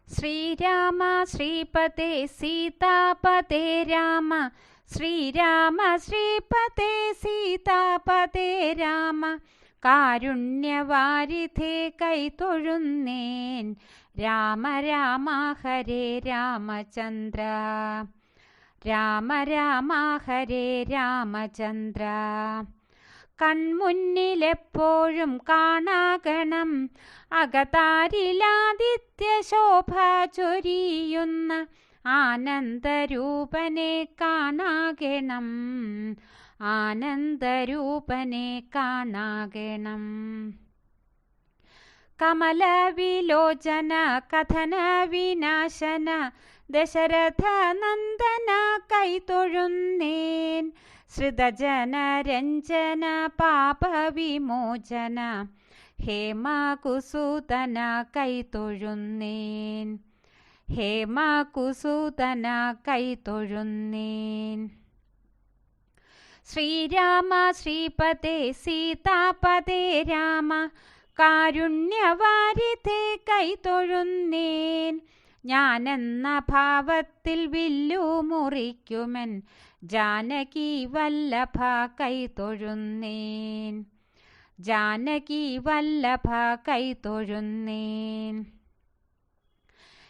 ശ്രീരാമ ശ്രീപതേ സീതാപതേ രാമ ശ്രീരാമ ശ്രീപതേ സീതാപതേ രാമ കാരുണ്യവാരിധേ കൈതൊഴുന്നേൻ രാമ രാമ ഹരേ രാമചന്ദ്ര രാമ രാമ ഹരേ രാമചന്ദ്ര കൺമുന്നിലെപ്പോഴും കാണാകണം അകതാരിലാദിത്യ ശോഭ ചൊരിയുന്ന ആനന്ദരൂപനെ കാണാകണം ആനന്ദരൂപനെ കാണാകണം കമലവിലോചന കഥന വിനാശന ദശരഥ നന്ദന കൈതൊഴുന്നേൻ ശ്രിതജനരഞ്ജന പാപവിമോചന ഹേമകുസൂതന കൈതൊഴുന്നേൻ ഹേമകുസൂതന കൈതൊഴുന്നേൻ ശ്രീരാമ ശ്രീപതേ സീതാപതേ രാമ കാരുണ്യവാരിധേ കൈതൊഴുന്നേൻ ഞാനെന്ന ഭാവത്തിൽ വില്ലു മുറിക്കുമൻ ജാനകി വല്ലഭ കൈതൊഴുന്നേൻ ജാനകി വല്ലഭ കൈതൊഴുന്നേൻ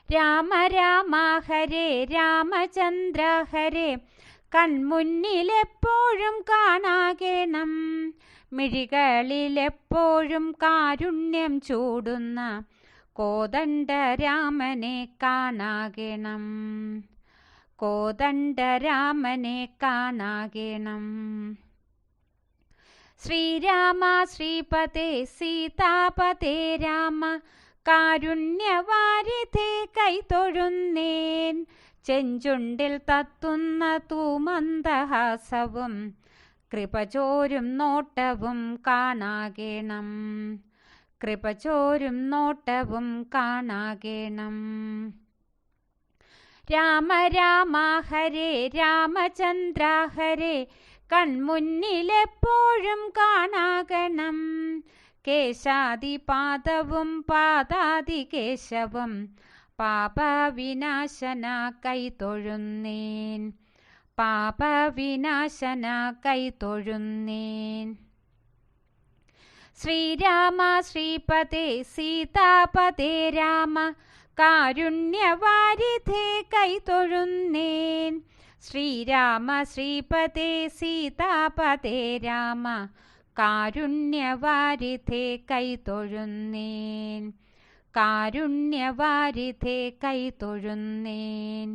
രാമ രാമ ഹരേ രാമചന്ദ്ര ഹരേ കൺമുന്നിലെപ്പോഴും കാണാകണം മിഴികളിലെപ്പോഴും കാരുണ്യം ചൂടുന്ന കോദണ്ഡരാമനെ കാണാകണം കോദണ്ഡരാമനെ കാണാകണം ശ്രീരാമ ശ്രീപതേ സീതാപതേ രാമ കാരുണ്യവാരിധേ കൈതൊഴുന്നേൻ ചെഞ്ചുണ്ടിൽ തത്തുന്ന തൂമന്ദഹാസവും കൃപചോരും നോട്ടവും കാണാകണം കൃപചോരും നോട്ടവും കാണാകണം രാമ രാമ ഹരേ രാമചന്ദ്ര ഹരേ കൺമുന്നിലെപ്പോഴും കാണാകണം കേശാദിപാദവും പാദാദികേശവും പാപവിനാശന കൈതൊഴുന്നേൻ പാപവിനാശന കൈതൊഴുന്നേൻ ശ്രീരാമ ശ്രീപതേ സീതാപതേ രാമ കാരുണ്യവാരിധേ കൈതൊഴുന്നേൻ ശ്രീരാമ ശ്രീപതേ സീതാപതേ രാമ കാരുണ്യവാരിധേ കൈതൊഴുന്നേൻ കാരുണ്യവാരിധേ കൈതൊഴുന്നേൻ